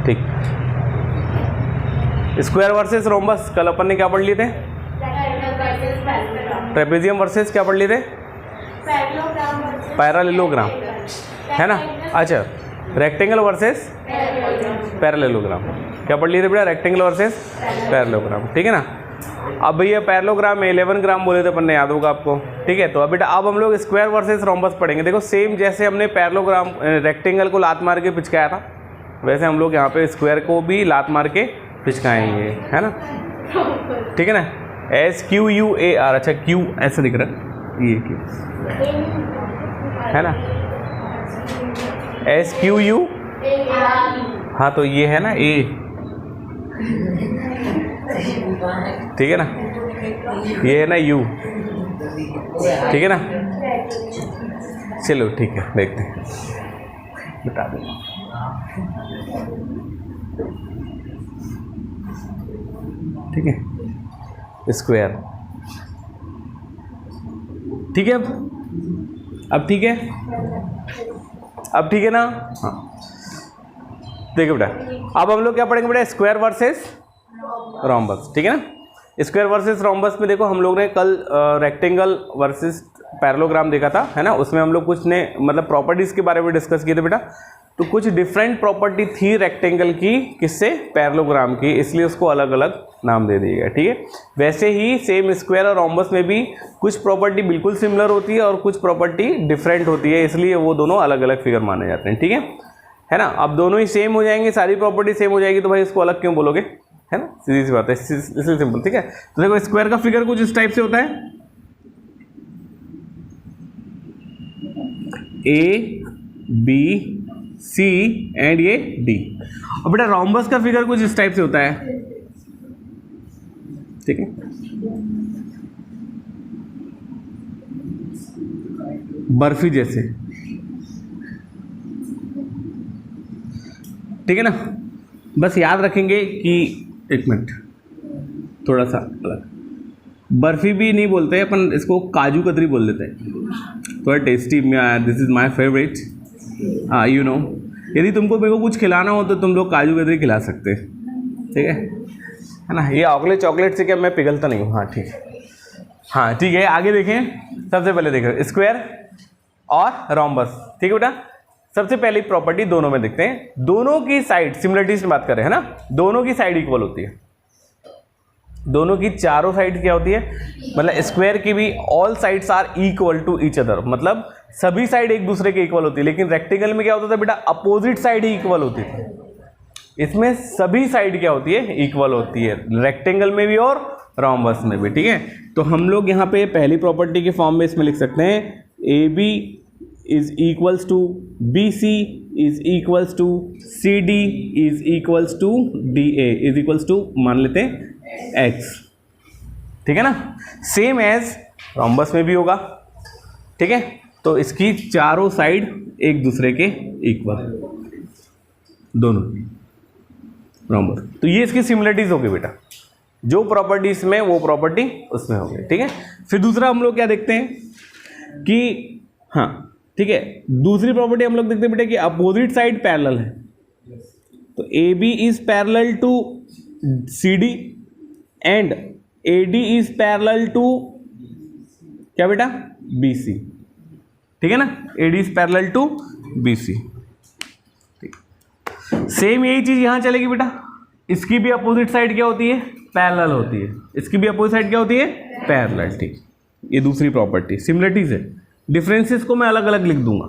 ठीक। Square versus rhombus कल अपन ने क्या पढ़ लिए थे? ट्रेपेजियम वर्सेस क्या पढ़ लिए थे? पैरालेलोग्राम, है ना। अच्छा, रेक्टेंगल वर्सेस पैरालेलोग्राम क्या पढ़ लिए थे बेटा? रेक्टेंगल वर्सेस पैरालेलोग्राम, ठीक है ना। अब भैया पैरेललोग्राम में 11 ग्राम बोले थे अपन ने, याद होगा आपको, ठीक है। तो अब बेटा अब हम लोग स्क्वायर वर्सेस रोम्बस पढ़ेंगे। देखो सेम जैसे हमने पैरेललोग्राम रेक्टेंगल को लात मार के पिचकाया था, वैसे हम लोग यहाँ पे स्क्वायर को भी लात मार के पिचकाएंगे, है ना, ठीक है ना। SQUAR, अच्छा क्यू ऐसा दिख रहा है, ये क्यू है ना, SQU, हाँ तो ये है ना A, ठीक है ना, ये है ना U, ठीक है ना। चलो ठीक है, देखते हैं, बता दो। ठीक है, स्क्वायर, ठीक है। अब ठीक है, अब ठीक है ना। हाँ देखो बेटा, अब हम लोग क्या पढ़ेंगे बेटा? स्क्वायर वर्सेस रोम्बस, ठीक है ना। स्क्वायर वर्सेस रोम्बस में देखो हम लोग ने कल रेक्टेंगल वर्सेस पैरेललोग्राम देखा था, है ना। उसमें हम लोग कुछ ने मतलब प्रॉपर्टीज़ के बारे में डिस्कस किए थे बेटा। तो कुछ डिफरेंट प्रॉपर्टी थी रेक्टेंगल की, किससे? पैरेललोग्राम की, इसलिए उसको अलग अलग नाम दे दिया गया, ठीक है। वैसे ही सेम स्क्वायर और रोम्बस में भी कुछ प्रॉपर्टी बिल्कुल सिमिलर होती है और कुछ प्रॉपर्टी डिफरेंट होती है, इसलिए वो दोनों अलग अलग फिगर माने जाते हैं, ठीक है ना। अब दोनों ही सेम हो जाएंगे, सारी प्रॉपर्टी सेम हो जाएगी, तो भाई इसको अलग क्यों बोलोगे, है ना, सीधी सी बात है, इसलिए सिंपल, ठीक है। तो देखो स्क्वायर का फिगर कुछ इस टाइप से होता है, ABC एंड ये D। और बेटा रोम्बस का फिगर कुछ इस टाइप से होता है, ठीक है, बर्फी जैसे, ठीक है ना। बस याद रखेंगे कि एक मिनट, थोड़ा सा अलग, बर्फी भी नहीं बोलते हैं अपन, इसको काजू कतरी बोल देते हैं, थोड़ा tasty, this is my favourite, you know. यदि तुमको मेरे को कुछ खिलाना हो तो तुम लोग काजू कतरी खिला सकते हैं, ठीक है ना। ये ऑकले चॉकलेट से क्या मैं पिघलता नहीं हूँ, हाँ ठीक है, हाँ ठीक है। आगे देखें, सबसे पहले देखो स्क्वायर और रोम्बस, ठीक है बेटा। सबसे पहली प्रॉपर्टी दोनों में देखते हैं, दोनों की साइड सिमिलरिटीज में बात करें, है ना, दोनों की साइड इक्वल होती है, दोनों की चारों साइड क्या होती है, मतलब स्क्वायर की भी all sides are equal to each other, मतलब सभी साइड एक दूसरे के इक्वल होती है। लेकिन रेक्टेंगल में क्या होता था बेटा? अपोजिट साइड ही इक्वल होती थी। इसमें सभी साइड क्या होती है? इक्वल होती है, रेक्टेंगल में भी और रोम्बस में भी, ठीक है। तो हम लोग यहाँ पे पहली प्रॉपर्टी के फॉर्म में इसमें लिख सकते हैं, AB is equals to BC is equals to CD is equals to DA is equals to मान लेते हैं X, ठीक है ना। सेम एज रोम्बस में भी होगा, ठीक है। तो इसकी चारों साइड एक दूसरे के इक्वल, दोनों रोम्बस। तो ये इसकी सिमिलरिटीज होगी बेटा, जो प्रॉपर्टी इसमें वो प्रॉपर्टी उसमें होगी, ठीक है। फिर दूसरा हम लोग क्या देखते हैं कि, हाँ ठीक है, दूसरी प्रॉपर्टी हम लोग देखते हैं बेटा कि अपोजिट साइड पैरेलल है। तो AB is parallel to CD and AD is parallel to क्या बेटा? BC, ठीक है ना। AD is parallel to BC, ठीक। सेम यही चीज यहां चलेगी बेटा, इसकी भी अपोजिट साइड क्या होती है? पैरेलल होती है। इसकी भी अपोजिट साइड क्या होती है? पैरेलल, ठीक। ये दूसरी प्रॉपर्टी सिमिलरिटीज है। डिफरेंसेस को मैं अलग अलग लिख दूंगा,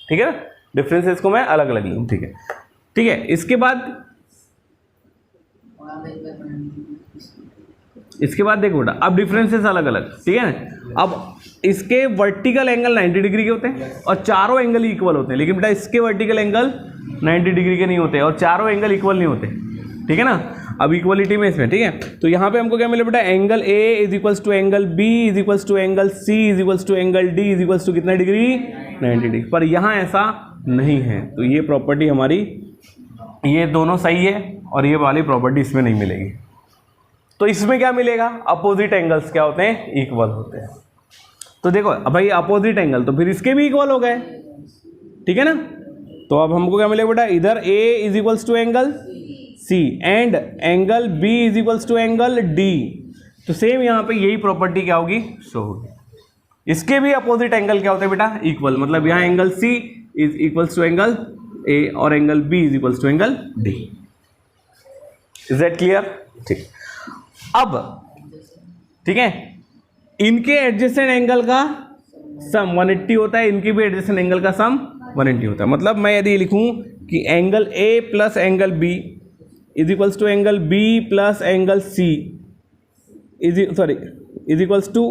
ठीक है ना, डिफरेंसेस को मैं अलग अलग लिखूँ, ठीक है, ठीक है। इसके बाद देखो बेटा, अब डिफरेंसेस अलग अलग, ठीक है ना। अब इसके वर्टिकल एंगल 90 डिग्री के होते हैं और चारों एंगल इक्वल होते हैं, लेकिन बेटा इसके वर्टिकल एंगल 90 डिग्री के नहीं होते और चारों एंगल इक्वल नहीं होते, ठीक है ना। अब इक्वलिटी में इसमें, ठीक है। तो यहाँ पे हमको क्या मिला बेटा? Angle A is equals to angle B is equals to angle C is equals to angle D is equals to कितना डिग्री? 90 डिग्री। पर यहाँ ऐसा नहीं है, तो ये प्रॉपर्टी हमारी, ये दोनों सही है और ये वाली प्रॉपर्टी इसमें नहीं मिलेगी। तो इसमें क्या मिलेगा? अपोजिट एंगल्स क्या होते हैं? इक्वल होते हैं। तो देखो अब भाई अपोजिट एंगल, तो फिर इसके भी इक्वल हो गए, ठीक है ना। तो अब हमको क्या मिलेगा बेटा, इधर A is equals to angle C and angle B is equals to angle D। तो सेम यहाँ पे यही प्रॉपर्टी क्या होगी, शो होगी। इसके भी अपोजिट एंगल क्या होता है बेटा, इक्वल। मतलब यहाँ angle C is equals to angle A और angle B is equals to angle D। Is that clear? ठीक। अब ठीक है, इनके एडजेसेंट एंगल का सम 180 होता है, इनके भी एडजेसेंट एंगल का सम 180 होता है। मतलब मैं यदि लिखूं कि angle A plus angle B is equals to angle B plus angle C is equals to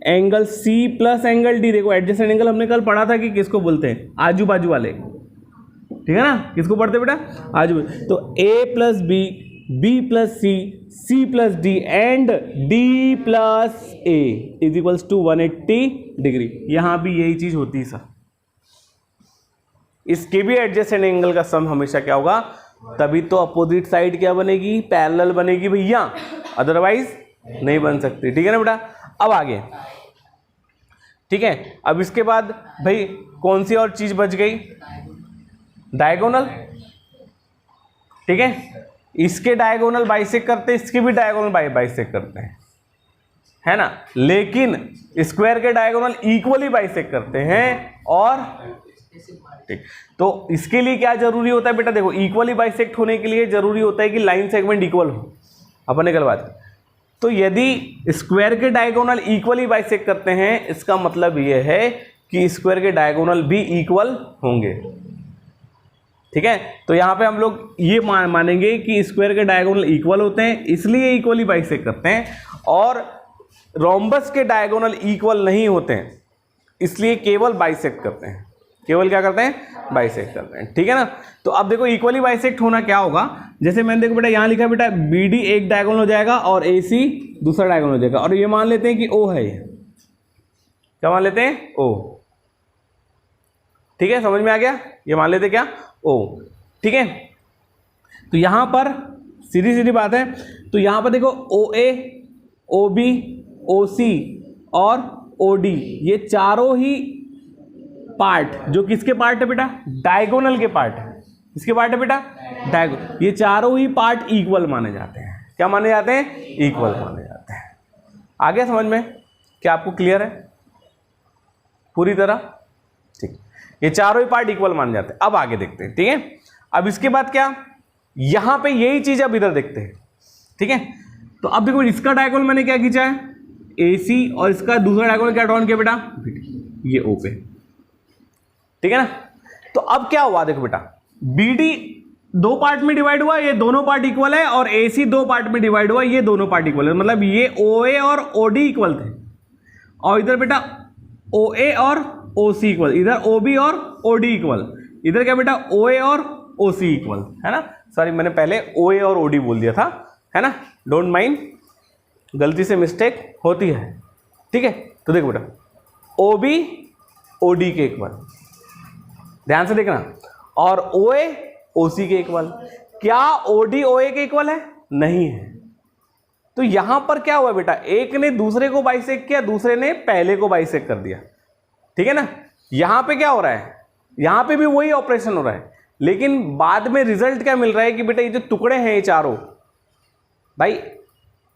angle C plus angle D। देखो एडजेसेंट एंगल हमने कल पढ़ा था कि किसको बोलते हैं, आजू बाजू वाले, ठीक है ना, किसको पढ़ते बेटा, आजू। तो A plus B, B plus C, C plus D and D plus A is equals to 180 degree. यहां भी यही चीज होती है सर, इसके भी एडजेसेंट एंगल का सम हमेशा क्या होगा, तभी तो अपोजिट साइड क्या बनेगी, पैरेलल बनेगी भैया, अदरवाइज नहीं बन सकती। ठीक है ना बेटा। अब आगे, ठीक है, अब इसके बाद भाई कौन सी और चीज बच गई, डायगोनल। ठीक है, इसके डायगोनल बाइसेक्ट करते हैं, इसके भी डायगोनल बाइसेक्ट करते हैं, है ना, लेकिन स्क्वायर के डायगोनल इक्वली बाइसेक्ट करते हैं। और ठीक, तो इसके लिए क्या जरूरी होता है बेटा, देखो इक्वली बाइसेक्ट होने के लिए जरूरी होता है कि लाइन सेगमेंट इक्वल हो। अपन ने कल बात की, तो यदि स्क्वायर के डायगोनल इक्वली बाइसेक्ट करते हैं, इसका मतलब यह है कि स्क्वायर के डायगोनल भी इक्वल होंगे। ठीक है, तो यहां पे हम लोग ये मानेंगे कि स्क्वायर के डायगोनल इक्वल होते हैं, इसलिए इक्वली बाइसेक्ट करते हैं, और रोम्बस के डायगोनल इक्वल नहीं होते हैं, इसलिए केवल बाइसेक्ट करते हैं। केवल क्या करते हैं, बाइसेक्ट करते हैं। ठीक है ना। तो अब देखो इक्वली बाइसेक्ट होना क्या होगा, जैसे मैंने देखो बेटा यहाँ लिखा बेटा BD एक डायगोनल हो जाएगा और AC दूसरा डायगोनल हो जाएगा, और ये मान लेते हैं कि O है, क्या मान लेते हैं, O। ठीक है, समझ में आ गया, ये मान लेते क्या, O। ठीक है, तो यहां पर सीधी सीधी बात है, तो यहां पर देखो OA, OB, OC और OD, ये चारों ही पार्ट जो किसके पार्ट है बेटा, डायगोनल के पार्ट है। किसके पार्ट है बेटा, डायगोनल। ये चारों ही पार्ट इक्वल माने जाते हैं। क्या माने जाते हैं, इक्वल माने जाते हैं। आगे समझ में, क्या आपको क्लियर है पूरी तरह? ठीक, ये चारों ही पार्ट इक्वल माने जाते हैं। अब आगे देखते हैं। ठीक है, अब इसके बाद क्या, यहां पे यही चीज अब इधर देखते हैं। ठीक है, तो अब देखो इसका डायगोनल मैंने क्या खींचा है, AC, और इसका दूसरा डायगोनल क्या ड्रॉन किया बेटा, ये O पे। ठीक है ना। तो अब क्या हुआ, देखो बेटा BD दो पार्ट में डिवाइड हुआ, ये दोनों पार्ट इक्वल है, और AC दो पार्ट में डिवाइड हुआ, ये दोनों पार्ट इक्वल है। मतलब ये OA और OD इक्वल थे, और इधर बेटा OA और OC इक्वल, इधर OB और OD इक्वल, इधर क्या बेटा OA और OC इक्वल, है ना। सॉरी, मैंने पहले OA और OD बोल दिया था, है ना, डोंट माइंड, गलती से मिस्टेक होती है। ठीक है, तो देखो बेटा OB OD के इक्वल, ध्यान से देखना, और OA OC के इक्वल। क्या OD OA के इक्वल है, नहीं है। तो यहां पर क्या हुआ बेटा, एक ने दूसरे को बाइसेक्ट किया, दूसरे ने पहले को बाइसेक्ट कर दिया। ठीक है ना। यहां पे क्या हो रहा है, यहां पे भी वही ऑपरेशन हो रहा है, लेकिन बाद में रिजल्ट क्या मिल रहा है कि बेटा ये जो टुकड़े हैं ये चारों, भाई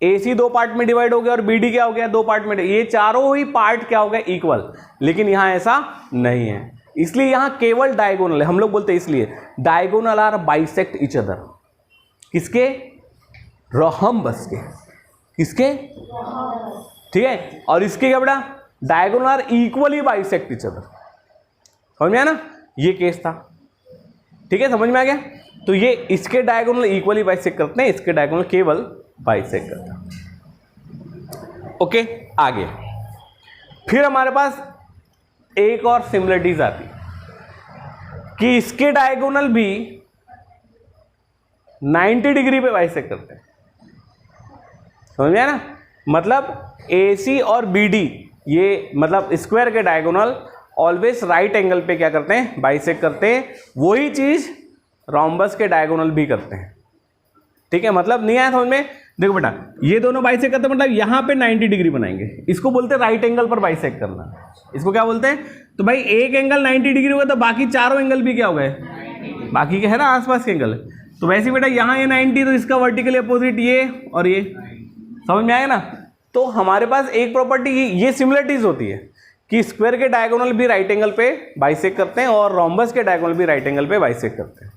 AC दो पार्ट में डिवाइड हो गया और BD क्या हो गया, दो पार्ट में, ये चारों ही पार्ट क्या हो गया, इक्वल। लेकिन यहां ऐसा नहीं है, इसलिए यहां केवल डायगोनल है। हम लोग बोलते हैं इसलिए diagonal are bisect each other. किसके, रोम्बस के। किसके, ठीक है, और इसके क्या बेटा, diagonal are equally bisect each other. समझ में आया ना, ये केस था। ठीक है, समझ में आ गया। तो ये इसके डायगोनल इक्वली बाइसेक्ट करते हैं, इसके डायगोनल केवल बाइसेक्ट करते हैं। ओके, आगे फिर हमारे पास एक और सिमिलरिटीज आती कि इसके डायगोनल भी 90 डिग्री पे बाइसेक्ट करते हैं। समझ में आया ना। मतलब AC और BD, ये मतलब स्क्वायर के डायगोनल ऑलवेज राइट एंगल पे क्या करते हैं, बाइसेक्ट करते हैं। वही चीज रोम्बस के डायगोनल भी करते हैं। ठीक है, मतलब नहीं आया समझ में। देखो बेटा ये दोनों बाइसेक्ट करते हैं, मतलब यहां पे 90 डिग्री बनाएंगे, इसको बोलते हैं राइट एंगल पर बाइसेक्ट करना। इसको क्या बोलते हैं, तो भाई एक एंगल 90 डिग्री होगा तो बाकी चारों एंगल भी क्या हो गए, बाकी के है ना आसपास के एंगल। तो वैसे बेटा यहाँ ये 90 तो इसका वर्टिकली अपोजिट ये और ये, समझ में आएगा ना। तो हमारे पास एक प्रॉपर्टी ये सिमिलरिटीज होती है कि स्क्वायर के डायगोनल भी राइट एंगल पे बाइसेक्ट करते हैं और रोम्बस के डायगोनल भी राइट एंगल पे बाइसेक्ट करते हैं।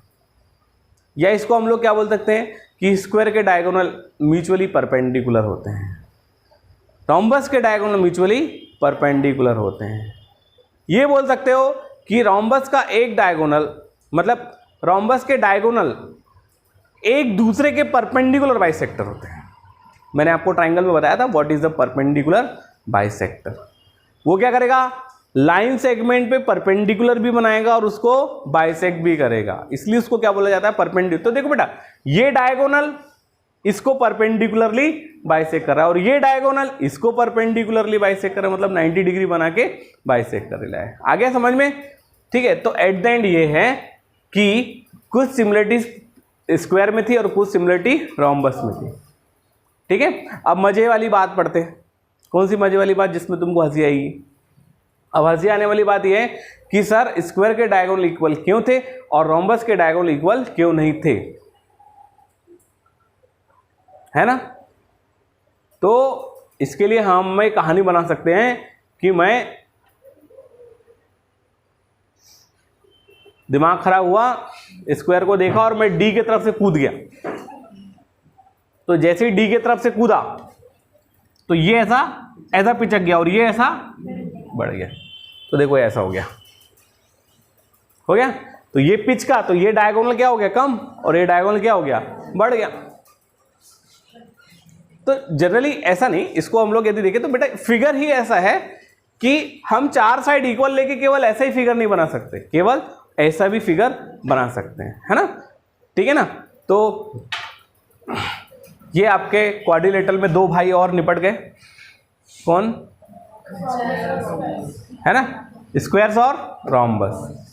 या इसको हम लोग क्या बोल सकते हैं कि स्क्वायर के डायगोनल म्यूचुअली परपेंडिकुलर होते हैं, रोम्बस के डायगोनल म्यूचुअली परपेंडिकुलर होते हैं। ये बोल सकते हो कि रोम्बस का एक डायगोनल मतलब रोम्बस के डायगोनल एक दूसरे के परपेंडिकुलर बाइसेक्टर होते हैं। मैंने आपको ट्राइंगल में बताया था what is the perpendicular bisector. वो क्या करेगा, लाइन सेगमेंट पे परपेंडिकुलर भी बनाएगा और उसको बाइसेक्ट भी करेगा, इसलिए उसको क्या बोला जाता है, परपेंडिकुलर। तो देखो बेटा ये डायगोनल इसको परपेंडिकुलरली बाइसेक्ट कर रहा है और ये डायगोनल इसको परपेंडिकुलरली बाइसेक्ट कर रहा है, मतलब 90 डिग्री बना के बाइसेक्ट कर रहा है। आ गया समझ में? ठीक है। तो एट द एंड ये है कि कुछ सिमिलरिटी स्क्वायर में थी और कुछ सिमिलरिटी रोम्बस में थी। ठीक है। अब मजे वाली बात पढ़ते हैं। कौन सी मजे वाली बात जिसमें तुमको हंसी आएगी? अब हंसी आने वाली बात यह है कि सर स्क्वायर के डायगोनल इक्वल क्यों थे और रोम्बस के डायगोनल इक्वल क्यों नहीं थे, है ना। तो इसके लिए हम एक कहानी बना सकते हैं कि मैं दिमाग खराब हुआ, स्क्वायर को देखा और मैं डी की तरफ से कूद गया। तो जैसे ही डी की तरफ से कूदा तो ये ऐसा पिचक गया और ये ऐसा बढ़ गया। तो देखो ऐसा हो गया तो ये पिच का, तो ये डायगोनल क्या हो गया, कम, और ये डायगोनल क्या हो गया, बढ़ गया। तो जनरली ऐसा नहीं, इसको हम लोग यदि देखें तो बेटा फिगर ही ऐसा है कि हम चार साइड इक्वल लेके केवल ऐसा ही फिगर नहीं बना सकते, केवल ऐसा भी फिगर बना सकते हैं, है ना। ठीक है ना। तो ये आपके क्वाड्रिलेटरल में दो भाई और निपट गए, कौन, है ना, स्क्वायर्स और रोम्बस।